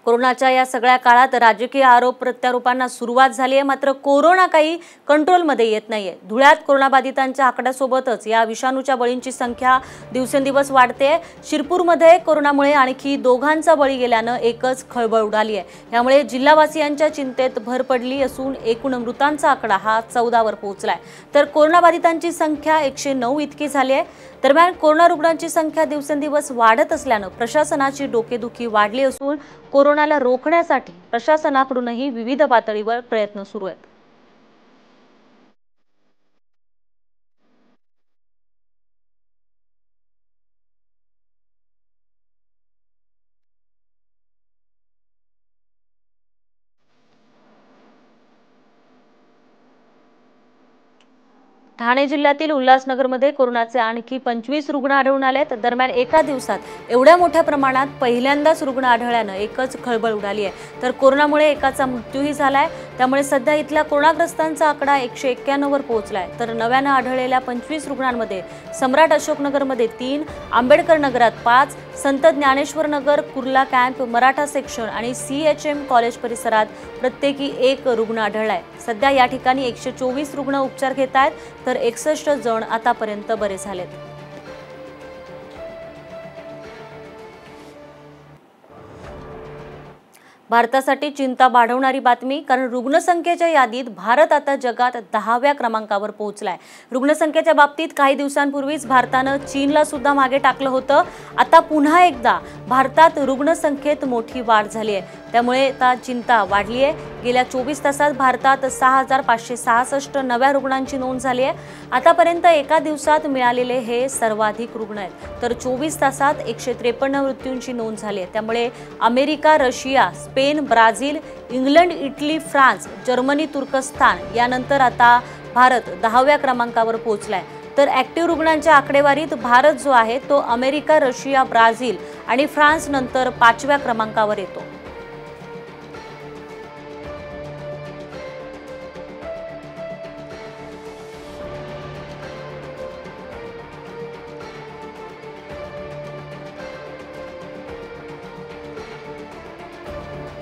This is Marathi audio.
कोरोनाच्या या सगळ्या काळात राजकीय आरोप प्रत्यारोपांना सुरुवात झाली आहे, मात्र कोरोना काही कंट्रोलमध्ये येत नाहीये। धुळ्यात कोरोनाबाधितांच्या आकड्यासोबतच या विषाणूच्या बळींची संख्या दिवसेंदिवस वाढते। शिरपूरमध्ये कोरोनामुळे आणखी दोघांचा बळी गेल्याने एकच खळबळ उडाली आहे। यामुळे जिल्हावासियांच्या चिंतेत भर पडली असून एकूण मृतांचा आकडा हा 14 वर पोहोचलाय, तर कोरोनाबाधितांची संख्या 109 इतकी झाली आहे। दरम्यान कोरोना रुग्णांची संख्या दिवसेंदिवस वाढत असल्याने प्रशासनाची डोकेदुखी वाढली असून कोरोनाला रोखण्यासाठी प्रशासनाकडूनही विविध पातळीवर प्रयत्न सुरू आहेत। ठाणे जिल्ह्यातील उल्हासनगरमध्ये कोरोनाचे आणखी 25 रुग्ण आढळून आलेत। दरम्यान एका दिवसात एवढ्या मोठ्या प्रमाणात पहिल्यांदाच रुग्ण आढळल्याने एकच खळबळ उडाली आहे, तर कोरोनामुळे एकाचा मृत्यूही झालाय। त्यामुळे सध्या इथल्या कोरोनाग्रस्तांचा आकडा 191 वर पोहोचलाय, तर नव्याने आढळलेल्या 25 रुग्णांमध्ये सम्राट अशोकनगरमध्ये 3, आंबेडकर नगरात 5, संत ज्ञानेश्वर नगर, कुर्ला कॅम्प, मराठा सेक्शन आणि CHM कॉलेज परिसरात प्रत्येकी 1 रुग्ण आढळलाय। सध्या या ठिकाणी 124 रुग्ण उपचार घेत आहेत, तर 61 जण आतापर्यंत बरे झालेत। भारतासाठी चिंता वाढवणारी बातमी, कारण रुग्णसंख्येच्या यादीत भारत आता जगात 10व्या क्रमांकावर पोहोचलाय। रुग्णसंख्येच्या बाबतीत काही दिवसांपूर्वीच भारताने चीनला सुद्धा मागे टाकलं होतं। आता पुन्हा एकदा भारतात रुग्णसंख्येत मोठी वाढ झाली आहे, त्यामुळे आता चिंता वाढली आहे। गेल्या 24 तासात भारतात 6566 नव्या रुग्णांची नोंद झाली आहे। आतापर्यंत एका दिवसात मिळालेले हे सर्वाधिक रुग्ण आहेत, तर 24 तासात 153 मृत्यूंची नोंद झाली आहे। त्यामुळे America, Russia, Spain, Brazil, England, Italy, France, Germany, तुर्कस्तान यानंतर आता भारत 10व्या क्रमांकावर पोहोचलाय। तर ॲक्टिव्ह रुग्णांच्या आकडेवारीत भारत जो आहे तो अमेरिका, रशिया, ब्राझील आणि फ्रान्स नंतर 5व्या क्रमांकावर येतो।